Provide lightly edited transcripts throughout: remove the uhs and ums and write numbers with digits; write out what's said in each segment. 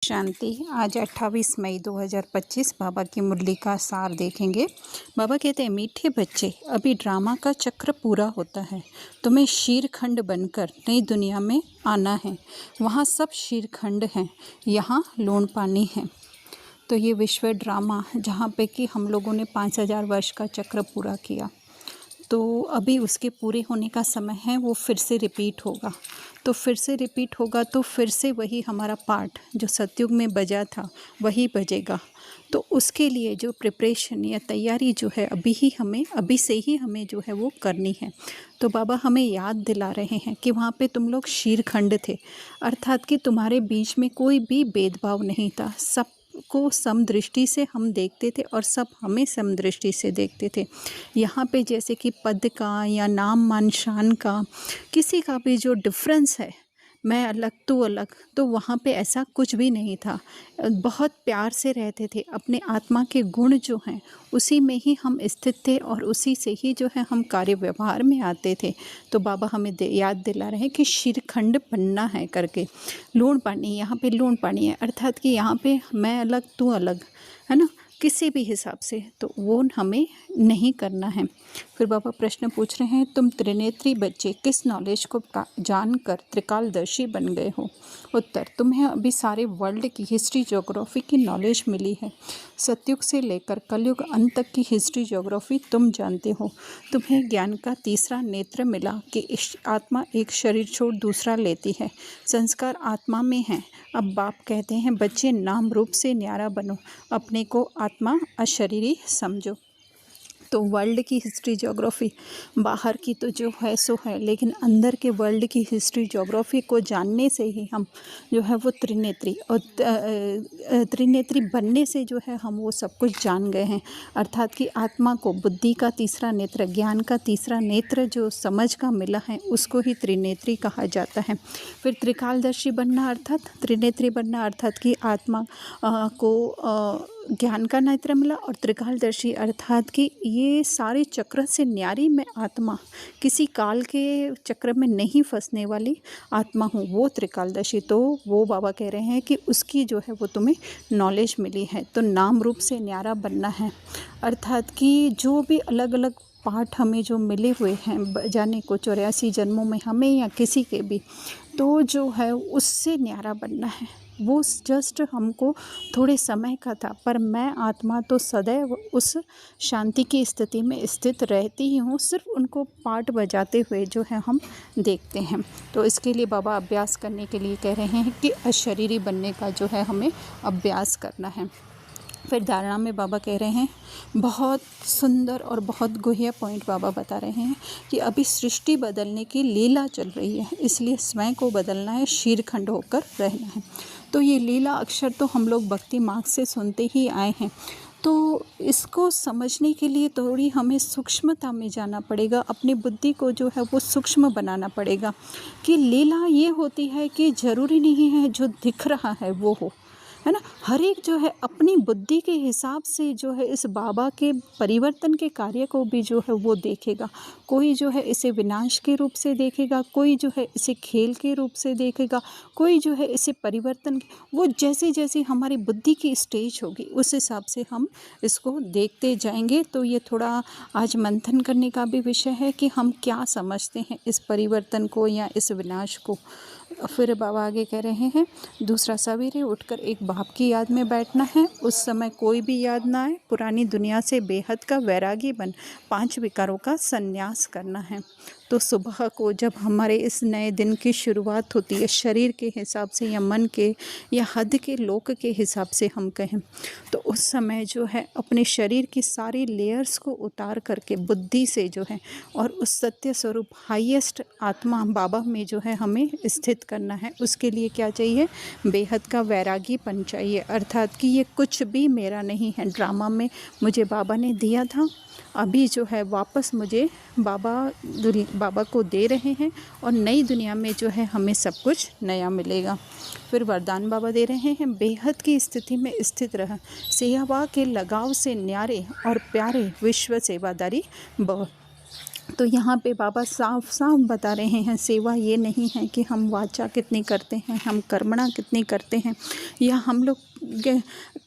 शांति। आज 28 मई 2025 बाबा की मुरली का सार देखेंगे। बाबा कहते हैं, मीठे बच्चे, अभी ड्रामा का चक्र पूरा होता है। तुम्हें शीरखंड बनकर नई दुनिया में आना है। वहाँ सब शीरखंड हैं, यहाँ लूण पानी है। तो ये विश्व ड्रामा जहाँ पे कि हम लोगों ने 5000 वर्ष का चक्र पूरा किया, तो अभी उसके पूरे होने का समय है। वो फिर से रिपीट होगा, तो फिर से रिपीट होगा तो फिर से वही हमारा पार्ट जो सतयुग में बजा था वही बजेगा। तो उसके लिए जो प्रिपरेशन या तैयारी जो है अभी से ही हमें जो है वो करनी है। तो बाबा हमें याद दिला रहे हैं कि वहाँ पे तुम लोग शीरखंड थे, अर्थात कि तुम्हारे बीच में कोई भी भेदभाव नहीं था। सब को समदृष्टि से हम देखते थे और सब हमें समदृष्टि से देखते थे। यहाँ पे जैसे कि पद का या नाम मान शान का किसी का भी जो डिफरेंस है, मैं अलग तू अलग, तो वहाँ पे ऐसा कुछ भी नहीं था। बहुत प्यार से रहते थे। अपने आत्मा के गुण जो हैं उसी में ही हम स्थित थे और उसी से ही जो है हम कार्य व्यवहार में आते थे। तो बाबा हमें याद दिला रहे हैं कि शीरखंड बनना है करके। लूण पानी, यहाँ पे लूण पानी है, अर्थात कि यहाँ पे मैं अलग तू अलग, है ना, किसी भी हिसाब से, तो वो हमें नहीं करना है। फिर बाबा प्रश्न पूछ रहे हैं, तुम त्रिनेत्री बच्चे किस नॉलेज को जानकर त्रिकालदर्शी बन गए हो? उत्तर, तुम्हें अभी सारे वर्ल्ड की हिस्ट्री ज्योग्राफी की नॉलेज मिली है। सतयुग से लेकर कलयुग अंत तक की हिस्ट्री ज्योग्राफी तुम जानते हो। तुम्हें ज्ञान का तीसरा नेत्र मिला कि आत्मा एक शरीर छोड़ दूसरा लेती है। संस्कार आत्मा में है। अब बाप कहते हैं, बच्चे नाम रूप से न्यारा बनो, अपने को आत्मा अशरीरी समझो। तो वर्ल्ड की हिस्ट्री ज्योग्राफी बाहर की तो जो है सो है, लेकिन अंदर के वर्ल्ड की हिस्ट्री ज्योग्राफी को जानने से ही हम जो है वो त्रिनेत्री और त्रिनेत्री बनने से जो है हम वो सब कुछ जान गए हैं। अर्थात कि आत्मा को बुद्धि का तीसरा नेत्र, ज्ञान का तीसरा नेत्र जो समझ का मिला है, उसको ही त्रिनेत्री कहा जाता है। फिर त्रिकालदर्शी बनना अर्थात त्रिनेत्री बनना, अर्थात कि आत्मा को ज्ञान का नेत्र मिला और त्रिकालदर्शी अर्थात कि ये सारे चक्र से न्यारी मैं आत्मा, किसी काल के चक्र में नहीं फंसने वाली आत्मा हूँ, वो त्रिकालदर्शी। तो वो बाबा कह रहे हैं कि उसकी जो है वो तुम्हें नॉलेज मिली है। तो नाम रूप से न्यारा बनना है, अर्थात कि जो भी अलग अलग पाठ हमें जो मिले हुए हैं जाने को 84 जन्मों में हमें या किसी के भी, तो जो है उससे न्यारा बनना है। वो जस्ट हमको थोड़े समय का था, पर मैं आत्मा तो सदैव उस शांति की स्थिति में स्थित रहती ही हूँ। सिर्फ उनको पाठ बजाते हुए जो है हम देखते हैं। तो इसके लिए बाबा अभ्यास करने के लिए कह रहे हैं कि अशरीरी बनने का जो है हमें अभ्यास करना है। फिर धारणा में बाबा कह रहे हैं, बहुत सुंदर और बहुत गुह्य पॉइंट बाबा बता रहे हैं कि अभी सृष्टि बदलने की लीला चल रही है, इसलिए स्वयं को बदलना है, शीरखंड होकर रहना है। तो ये लीला अक्षर तो हम लोग भक्ति मार्ग से सुनते ही आए हैं, तो इसको समझने के लिए थोड़ी हमें सूक्ष्मता में जाना पड़ेगा। अपनी बुद्धि को जो है वो सूक्ष्म बनाना पड़ेगा कि लीला ये होती है कि ज़रूरी नहीं है जो दिख रहा है वो हो, है ना। हर एक जो है अपनी बुद्धि के हिसाब से जो है इस बाबा के परिवर्तन के कार्य को भी जो है वो देखेगा। कोई जो है इसे विनाश के रूप से देखेगा, कोई जो है इसे खेल के रूप से देखेगा, कोई जो है इसे परिवर्तन, वो जैसे जैसे हमारी बुद्धि की स्टेज होगी उस हिसाब से हम इसको देखते जाएंगे। तो ये थोड़ा आज मंथन करने का भी विषय है कि हम क्या समझते हैं इस परिवर्तन को या इस विनाश को। फिर बाबा आगे कह रहे हैं, दूसरा, सवेरे उठकर एक बाप की याद में बैठना है। उस समय कोई भी याद ना आए, पुरानी दुनिया से बेहद का वैरागी बन 5 विकारों का संन्यास करना है। तो सुबह को जब हमारे इस नए दिन की शुरुआत होती है, शरीर के हिसाब से या मन के या हद के लोक के हिसाब से हम कहें, तो उस समय जो है अपने शरीर की सारी लेयर्स को उतार करके बुद्धि से जो है और उस सत्य स्वरूप हाईएस्ट आत्मा बाबा में जो है हमें स्थित करना है। उसके लिए क्या चाहिए? बेहद का वैरागीपन चाहिए, अर्थात कि ये कुछ भी मेरा नहीं है। ड्रामा में मुझे बाबा ने दिया था, अभी जो है वापस मुझे बाबा को दे रहे हैं और नई दुनिया में जो है हमें सब कुछ नया मिलेगा। फिर वरदान बाबा दे रहे हैं, बेहद की स्थिति में स्थित रह, सेवा के लगाव से न्यारे और प्यारे विश्व सेवादारी भव। तो यहाँ पे बाबा साफ साफ बता रहे हैं, सेवा ये नहीं है कि हम वाचा कितनी करते हैं, हम कर्मणा कितनी करते हैं, या हम लोग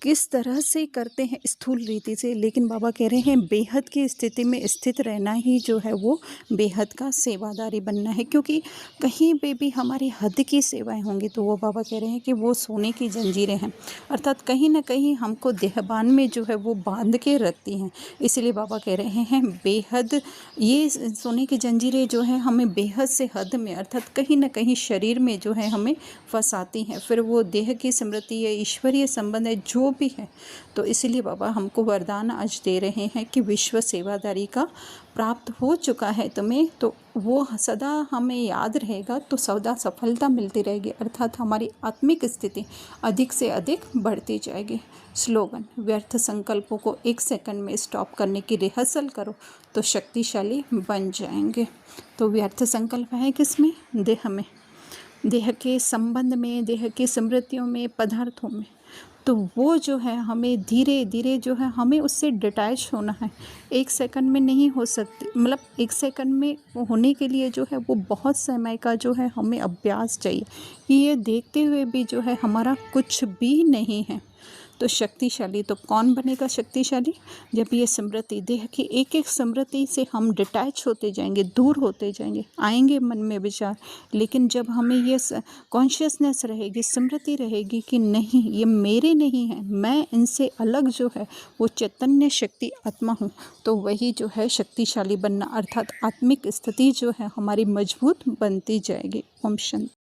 किस तरह से करते हैं स्थूल रीति से, लेकिन बाबा कह रहे हैं बेहद की स्थिति में स्थित रहना ही जो है वो बेहद का सेवादारी बनना है। क्योंकि कहीं पे भी हमारी हद की सेवाएं होंगी तो वो बाबा कह रहे हैं कि वो सोने की जंजीरें हैं, अर्थात कहीं ना कहीं हमको देहबान में जो है वो बांध के रखती हैं। इसलिए बाबा कह रहे हैं बेहद, ये सोने की जंजीरें जो है हमें बेहद से हद में, अर्थात कहीं ना कहीं शरीर में जो है हमें फंसाती हैं। फिर वो देह की स्मृति या ईश्वरीय संबंध है जो भी है। तो इसलिए बाबा हमको वरदान आज दे रहे हैं कि विश्व सेवादारी का प्राप्त हो चुका है तुम्हें, तो वो सदा हमें याद रहेगा, तो सदा सफलता मिलती रहेगी, अर्थात हमारी आत्मिक स्थिति अधिक से अधिक बढ़ती जाएगी। स्लोगन, व्यर्थ संकल्पों को 1 सेकंड में स्टॉप करने की रिहर्सल करो तो शक्तिशाली बन जाएंगे। तो व्यर्थ संकल्प है किसमें? देह में, देह के संबंध में, देह की स्मृतियों में, पदार्थों में। तो वो जो है हमें धीरे धीरे जो है हमें उससे डिटैच होना है। 1 सेकंड में नहीं हो सकती, मतलब 1 सेकंड में होने के लिए जो है वो बहुत समय का जो है हमें अभ्यास चाहिए कि ये देखते हुए भी जो है हमारा कुछ भी नहीं है। तो शक्तिशाली, तो कौन बनेगा शक्तिशाली? जब ये स्मृति, देह की एक एक स्मृति से हम डिटैच होते जाएंगे, दूर होते जाएंगे, आएंगे मन में विचार, लेकिन जब हमें ये कॉन्शियसनेस रहेगी, स्मृति रहेगी कि नहीं ये मेरे नहीं है, मैं इनसे अलग जो है वो चैतन्य शक्ति आत्मा हूँ, तो वही जो है शक्तिशाली बनना, अर्थात आत्मिक स्थिति जो है हमारी मजबूत बनती जाएगी। ओम शांति।